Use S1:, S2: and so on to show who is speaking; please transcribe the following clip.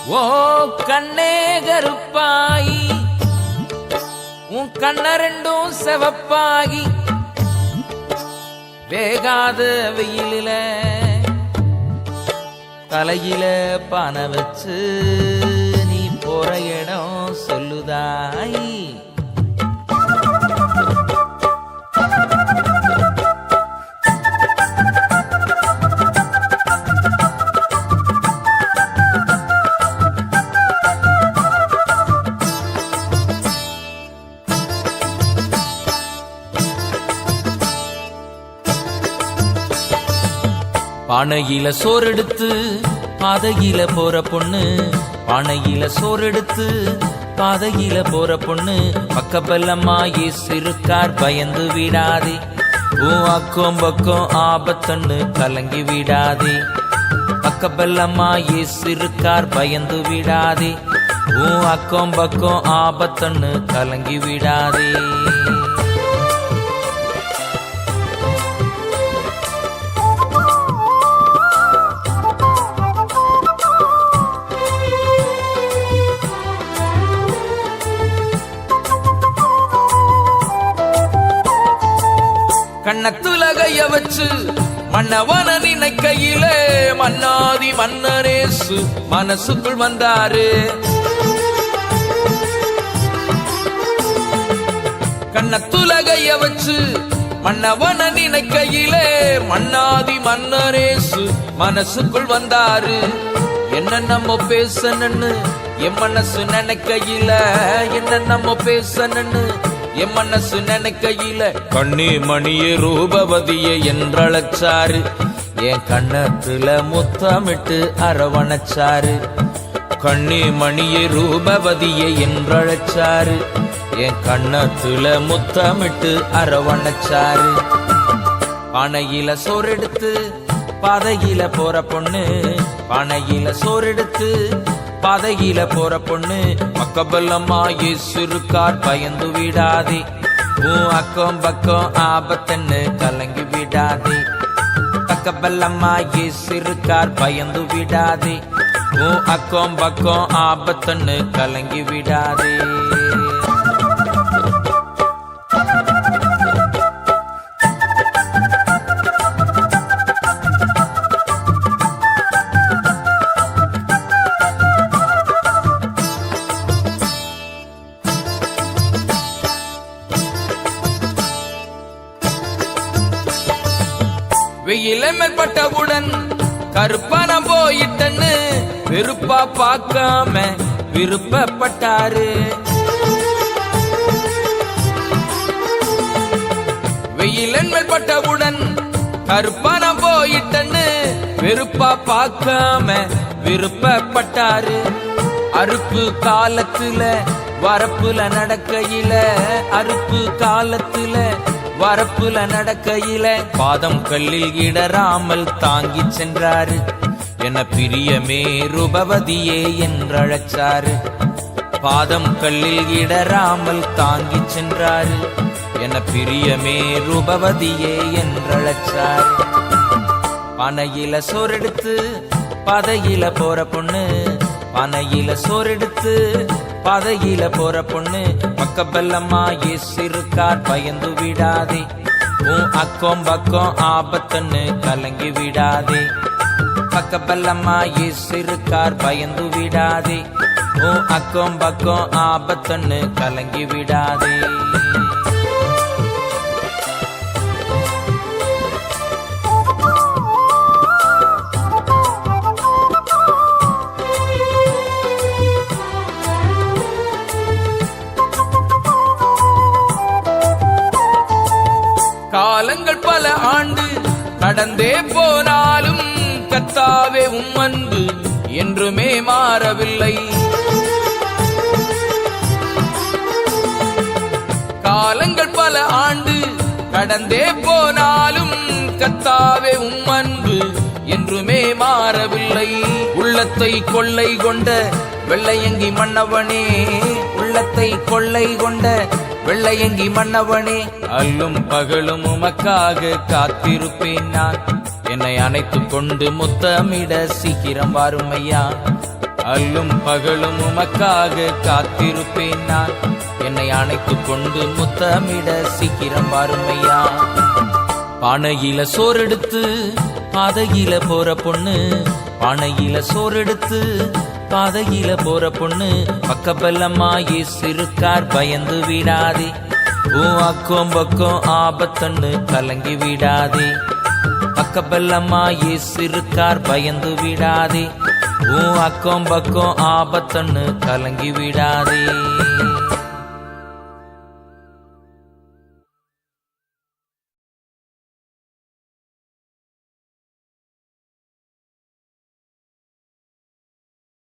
S1: ஓ கண்ணே கருப்பாயி உன் கண்ண ரெண்டும் செவப்பாகி வேகாத வெயிலில தலையில பானை வச்சு நீ போற இடம் சொல்லுதாய். பானையில சோறெடுத்து பாதையில போற பொண்ணு, பானையில சோறெடுத்து பாதையில போற பொண்ணு, பக்கப்பல்லம்மா இருக்கார் பயந்து விடாதே, உன் அக்கம் பக்கம் ஆபத்தன்னு கலங்கி விடாதே. பக்கப்பல்லம்மா இருக்கார் பயந்து விடாதே, உன் அக்கம் பக்கம் ஆபத்தன்னு கலங்கி விடாதே. கண்ணத்துலகைய வச்சு மன்னவன நினைக்கையிலே மன்னாதி மன்னரேசு மனசுக்குள் வந்தாரு. கண்ணத்துலகைய வச்சு மன்னவன நினைக்கையிலே மன்னாதி மன்னரேசு மனசுக்குள் வந்தாரு. என்ன நம்ம பேசணுன்னு என் மனசு நினைக்கையில, என்ன நம்ம பேசணுன்னு என் மனசு நினைக்கையில, கண்ணி மணியே ரூபவதியே என்றழைச்சாரு. என் கண்ணத்துல முத்தமிட்டு அரவணைச்சாரு. கண்ணி மணியே ரூபவதியே என்றழைச்சாரு. என் கண்ணத்துல முத்தமிட்டு அரவணைச்சாரு. பானையில சோறெடுத்து பாதையில போற பொண்ணு, பானையில சோறெடுத்து பாதையில போற பொண்ணு, பக்கப்பல்லம்மா இருக்கார் பயந்து விடாதே, உன் அக்கம் பக்கம் ஆபத்தன்னு கலங்கி விடாதே. பக்கப்பல்லம்மா இருக்கார் பயந்து விடாதே, உன் அக்கம் பக்கம் ஆபத்தன்னு கலங்கி விடாதே. வெயில மேற்பட்டவுடன் கருப்பான போயிட்டன்னு வெறுப்பா பார்க்காம விருப்பப்பட்டாரு. வெயில மேற்பட்டவுடன் கருப்பான போயிட்டன்னு வெறுப்பா பார்க்காம விருப்பப்பட்டாரு. அறுப்பு காலத்துல வரப்புல நடக்கையில, அறுப்பு காலத்துல வரப்புல நடக்கையில, பாதம் கல்லில் இடராமல் தாங்கி சென்றாரு. என பிரியமே ரூபவதியே என்றழைச்சாரு. பாதம் கல்லில் இடராமல் தாங்கி சென்றாரு. என பிரியமே ரூபவதியே என்றழைச்சாரு. பானையில சோறெடுத்து பாதையில போற பொண்ணு, பானையில சோறெடுத்து பாதையில போற பொண்ணு, பக்கப்பல்லம்மா இருக்கார் பயந்து விடாதே, உன் அக்கம் பக்கம் ஆபத்தன்னு கலங்கி விடாதே. பக்கப்பல்லம்மா இருக்கார் பயந்து விடாதே, உன் அக்கம் பக்கம் ஆபத்தன்னு கலங்கி விடாதே. காலங்கள் பல ஆண்டு கடந்தே போனாலும் கர்த்தாவே உம் அன்பு என்றுமே மாறவில்லை. காலங்கள் பல ஆண்டு கடந்தே போனாலும் கர்த்தாவே உம் அன்பு என்றுமே மாறவில்லை. உள்ளத்தை கொள்ளை கொண்ட வெள்ளையங்கி மன்னவனே, உள்ளத்தை கொள்ளை கொண்ட வெள்ளையங்கி மன்னவனே, அல்லும் பகலும் உமக்காக காத்திருப்பேன் நான், என்னை அணைத்துக் கொண்டு முத்தமிட சீக்கிரம் வாரும் ஐயா. அல்லும் பகலும் உமக்காக காத்திருப்பேன் நான். என்னை அணைத்துக் கொண்டு முத்தமிட சீக்கிரம் வாருமையா. பானையில சோறெடுத்து பாதையில போற பொண்ணு, பானையில சோறெடுத்து பாதையில போற பொண்ணு, பக்கபலமா இயேசு இருக்கார் பயந்து விடாதே. அக்கம் பக்கம் ஆபத்தன்னு கலங்கி விடாதே. பக்கபலமா இயேசு இருக்கார் பயந்து விடாதே. அக்கம் பக்கம் ஆபத்தன்னு கலங்கி விடாதே.